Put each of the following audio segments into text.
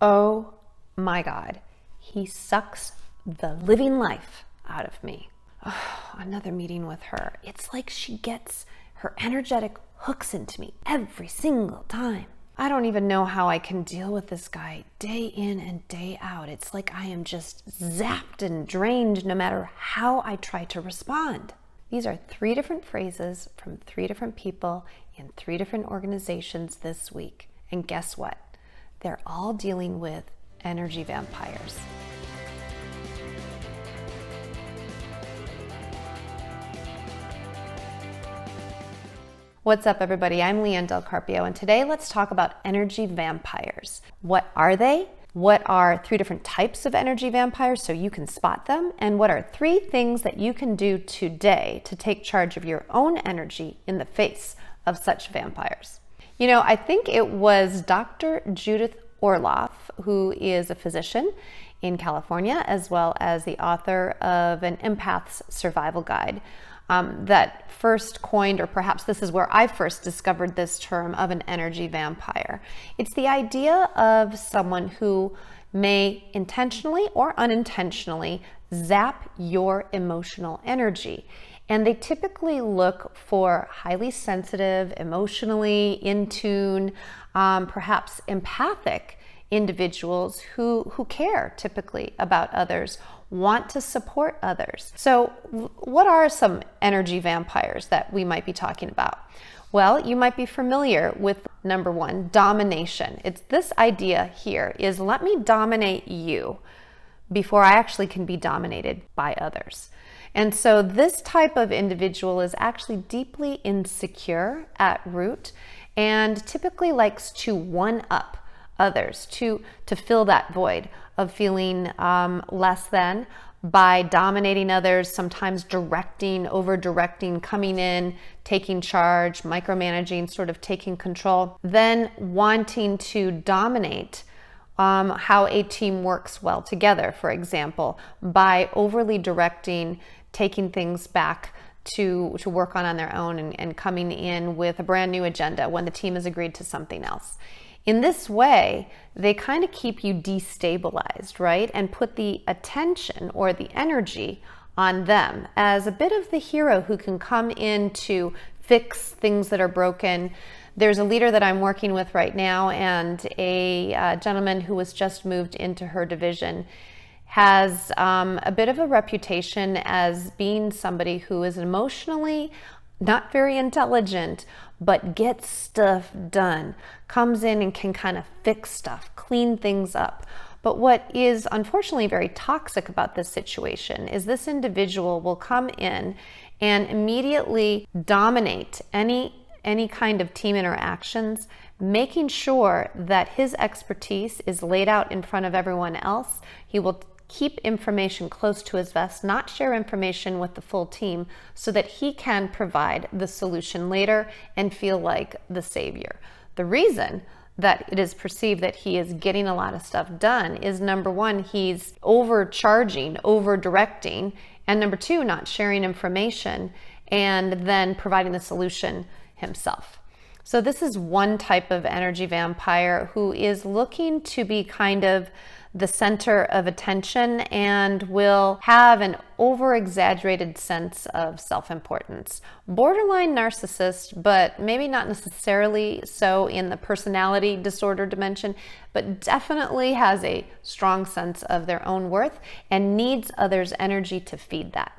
Oh my God, he sucks the living life out of me. Oh, another meeting with her. It's like she gets her energetic hooks into me every single time. I don't even know how I can deal with this guy day in and day out. It's like I am just zapped and drained no matter how I try to respond. These are 3 different phrases from 3 different people in 3 different organizations this week. And guess what? They're all dealing with energy vampires. What's up, everybody? I'm Leanne Del Carpio, and today let's talk about energy vampires. What are they? What are 3 different types of energy vampires so you can spot them? And what are 3 things that you can do today to take charge of your own energy in the face of such vampires? You know, I think it was Dr. Judith Orloff, who is a physician in California, as well as the author of an empath's survival guide, that first coined, or perhaps this is where I first discovered this term of an energy vampire. It's the idea of someone who may intentionally or unintentionally zap your emotional energy. And they typically look for highly sensitive, emotionally in tune, perhaps empathic individuals who care typically about others, want to support others. So what are some energy vampires that we might be talking about? Well, you might be familiar with number 1, domination. It's this idea here is let me dominate you before I actually can be dominated by others. And so this type of individual is actually deeply insecure at root and typically likes to one-up others, to fill that void of feeling less than by dominating others, sometimes directing, over-directing, coming in, taking charge, micromanaging, sort of taking control, then wanting to dominate how a team works well together, for example, by overly directing, taking things back to work on their own and coming in with a brand new agenda when the team has agreed to something else. In this way, they kind of keep you destabilized, right? And put the attention or the energy on them as a bit of the hero who can come in to fix things that are broken. There's a leader that I'm working with right now, and a gentleman who was just moved into her division has a bit of a reputation as being somebody who is emotionally not very intelligent, but gets stuff done, comes in and can kind of fix stuff, clean things up. But what is unfortunately very toxic about this situation is this individual will come in and immediately dominate any kind of team interactions, making sure that his expertise is laid out in front of everyone else. He will keep information close to his vest, not share information with the full team so that he can provide the solution later and feel like the savior. The reason that it is perceived that he is getting a lot of stuff done is number 1, he's overcharging, over-directing, and number 2, not sharing information and then providing the solution himself. So this is one type of energy vampire who is looking to be kind of the center of attention and will have an over-exaggerated sense of self-importance. Borderline narcissist, but maybe not necessarily so in the personality disorder dimension, but definitely has a strong sense of their own worth and needs others' energy to feed that.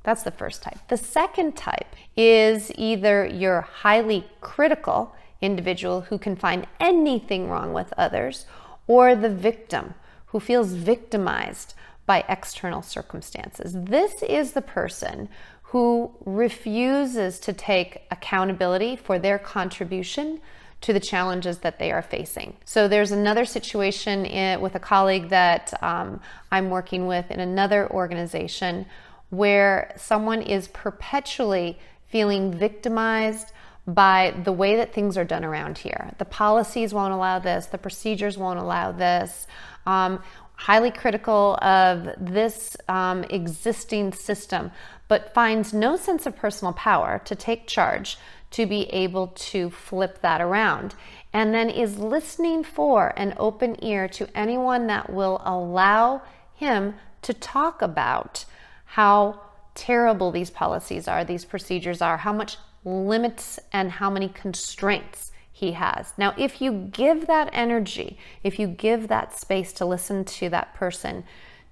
That's the first type. The second type is either your highly critical individual who can find anything wrong with others, or the victim who feels victimized by external circumstances. This is the person who refuses to take accountability for their contribution to the challenges that they are facing. So there's another situation with a colleague that I'm working with in another organization where someone is perpetually feeling victimized by the way that things are done around here. The policies won't allow this, the procedures won't allow this. Highly critical of this existing system, but finds no sense of personal power to take charge, to be able to flip that around. And then is listening for an open ear to anyone that will allow him to talk about how terrible these policies are, these procedures are, how much limits and how many constraints he has. Now, if you give that energy, if you give that space to listen to that person,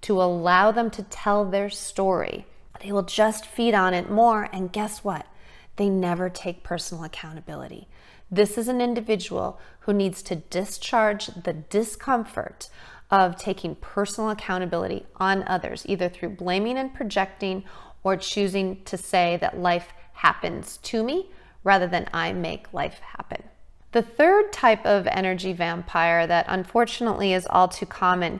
to allow them to tell their story, they will just feed on it more. And guess what? They never take personal accountability. This is an individual who needs to discharge the discomfort of taking personal accountability on others, either through blaming and projecting or choosing to say that life happens to me rather than I make life happen. The third type of energy vampire that unfortunately is all too common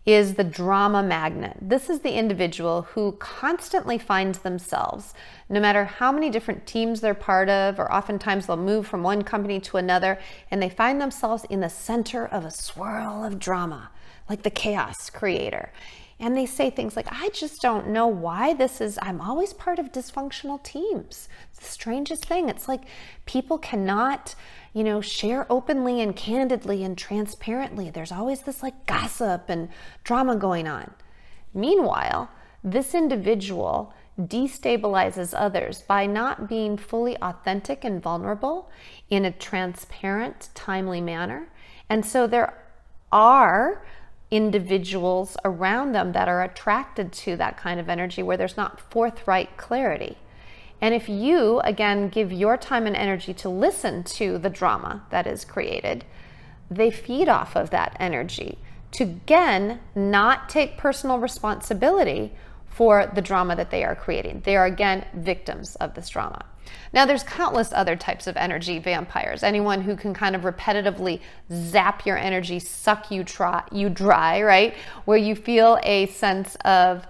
is the drama magnet. This is the individual who constantly finds themselves, no matter how many different teams they're part of, or oftentimes they'll move from one company to another, and they find themselves in the center of a swirl of drama, like the chaos creator. And they say things like, I just don't know why I'm always part of dysfunctional teams. It's the strangest thing. It's like people cannot, share openly and candidly and transparently. There's always this like gossip and drama going on. Meanwhile, this individual destabilizes others by not being fully authentic and vulnerable in a transparent, timely manner. And so there are individuals around them that are attracted to that kind of energy where there's not forthright clarity. And if you, again, give your time and energy to listen to the drama that is created, they feed off of that energy to, again, not take personal responsibility for the drama that they are creating. They are, again, victims of this drama. Now, there's countless other types of energy vampires. Anyone who can kind of repetitively zap your energy, suck you dry, right? Where you feel a sense of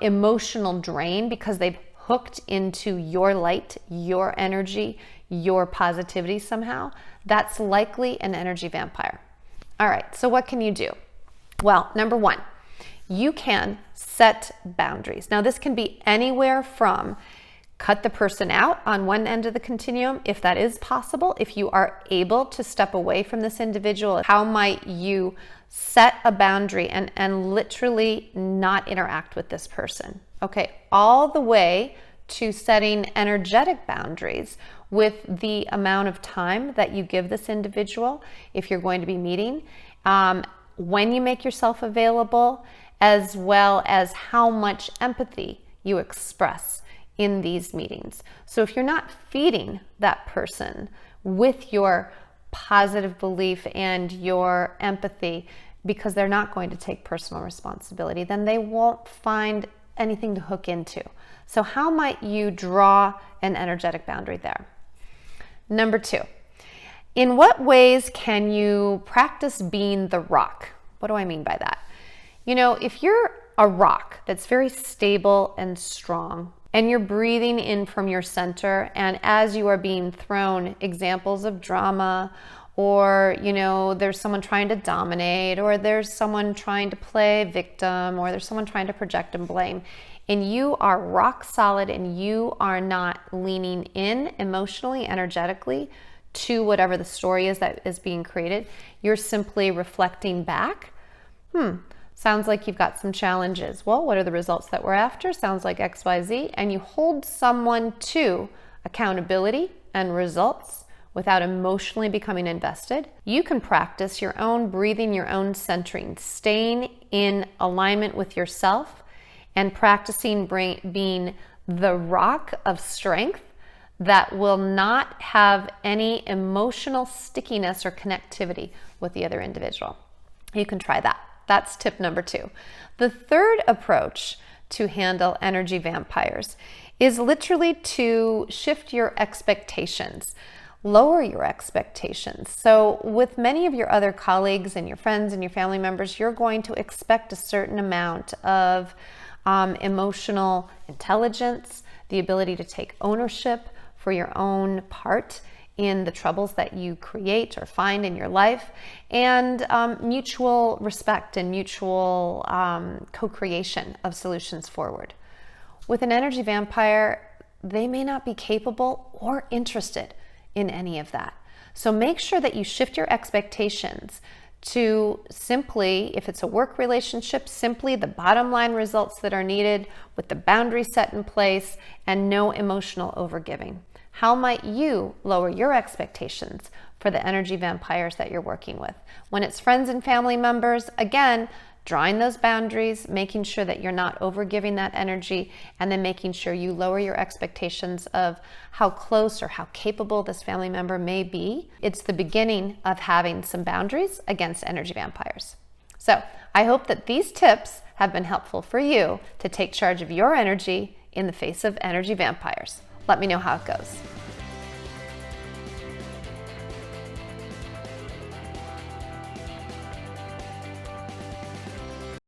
emotional drain because they've hooked into your light, your energy, your positivity somehow. That's likely an energy vampire. All right, so what can you do? Well, number one, you can set boundaries. Now, this can be anywhere from cut the person out on one end of the continuum, if that is possible. If you are able to step away from this individual, how might you set a boundary and literally not interact with this person? Okay, all the way to setting energetic boundaries with the amount of time that you give this individual if you're going to be meeting, when you make yourself available, as well as how much empathy you express in these meetings. So if you're not feeding that person with your positive belief and your empathy because they're not going to take personal responsibility, then they won't find anything to hook into. So how might you draw an energetic boundary there? Number two, in what ways can you practice being the rock? What do I mean by that? If you're a rock that's very stable and strong, and you're breathing in from your center, and as you are being thrown examples of drama, or there's someone trying to dominate, or there's someone trying to play victim, or there's someone trying to project and blame, and you are rock solid and you are not leaning in emotionally, energetically to whatever the story is that is being created, you're simply reflecting back. Sounds like you've got some challenges. Well, what are the results that we're after? Sounds like XYZ. And you hold someone to accountability and results without emotionally becoming invested. You can practice your own breathing, your own centering, staying in alignment with yourself and practicing being the rock of strength that will not have any emotional stickiness or connectivity with the other individual. You can try that. That's tip number two. The third approach to handle energy vampires is literally to shift your expectations, lower your expectations. So with many of your other colleagues and your friends and your family members, you're going to expect a certain amount of emotional intelligence, the ability to take ownership for your own part in the troubles that you create or find in your life, and mutual respect and mutual co-creation of solutions forward. With an energy vampire, they may not be capable or interested in any of that. So make sure that you shift your expectations to simply, if it's a work relationship, simply the bottom line results that are needed with the boundaries set in place and no emotional overgiving. How might you lower your expectations for the energy vampires that you're working with? When it's friends and family members, again, drawing those boundaries, making sure that you're not overgiving that energy, and then making sure you lower your expectations of how close or how capable this family member may be. It's the beginning of having some boundaries against energy vampires. So I hope that these tips have been helpful for you to take charge of your energy in the face of energy vampires. Let me know how it goes.